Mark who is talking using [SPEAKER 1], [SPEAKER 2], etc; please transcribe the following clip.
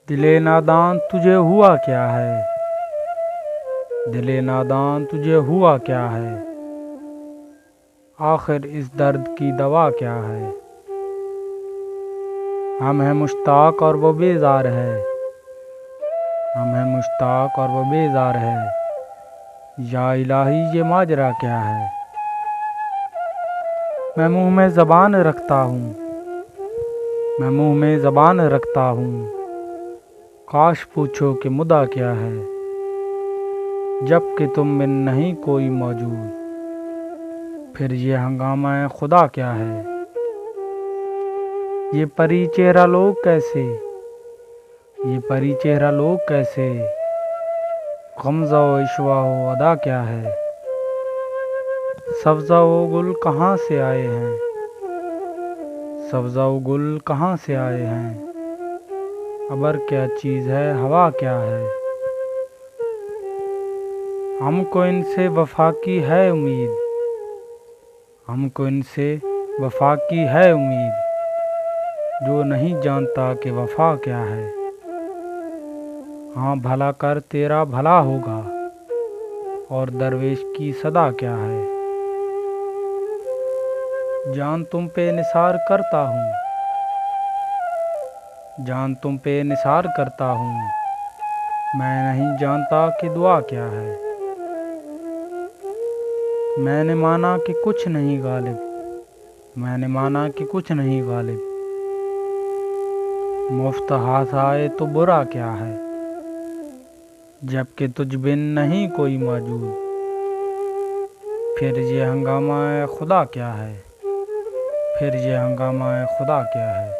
[SPEAKER 1] دل نادان تجھے ہوا کیا ہے، دل نادان تجھے ہوا کیا ہے، آخر اس درد کی دوا کیا ہے۔ ہم ہیں مشتاق اور وہ بیزار ہے، ہم ہیں مشتاق اور وہ بیزار ہے، یا الہی یہ ماجرا کیا ہے۔ میں منہ میں زبان رکھتا ہوں، میں منہ میں زبان رکھتا ہوں، کاش پوچھو کہ مدعا کیا ہے، جب کہ تم میں نہیں کوئی موجود، پھر یہ ہنگامہ خدا کیا ہے۔ یہ پری چہرہ لوگ کیسے، یہ پری چہرہ لوگ کیسے، غمزہ و عشوہ و ادا کیا ہے۔ سبزہ و گل کہاں سے آئے ہیں، سبزہ و گل کہاں سے آئے ہیں، ابر کیا چیز ہے ہوا کیا ہے۔ ہم کو ان سے وفا کی ہے امید، ہم کو ان سے وفا کی ہے امید، جو نہیں جانتا کہ وفا کیا ہے۔ ہاں بھلا کر تیرا بھلا ہوگا، اور درویش کی صدا کیا ہے۔ جان تم پہ نثار کرتا ہوں، جان تم پہ نثار کرتا ہوں، میں نہیں جانتا کہ دعا کیا ہے۔ میں نے مانا کہ کچھ نہیں غالب، میں نے مانا کہ کچھ نہیں غالب، مفت ہاتھ آئے تو برا کیا ہے، جب کہ تجھ بن نہیں کوئی موجود، پھر یہ ہنگامہ خدا کیا ہے، پھر یہ ہنگامہ خدا کیا ہے۔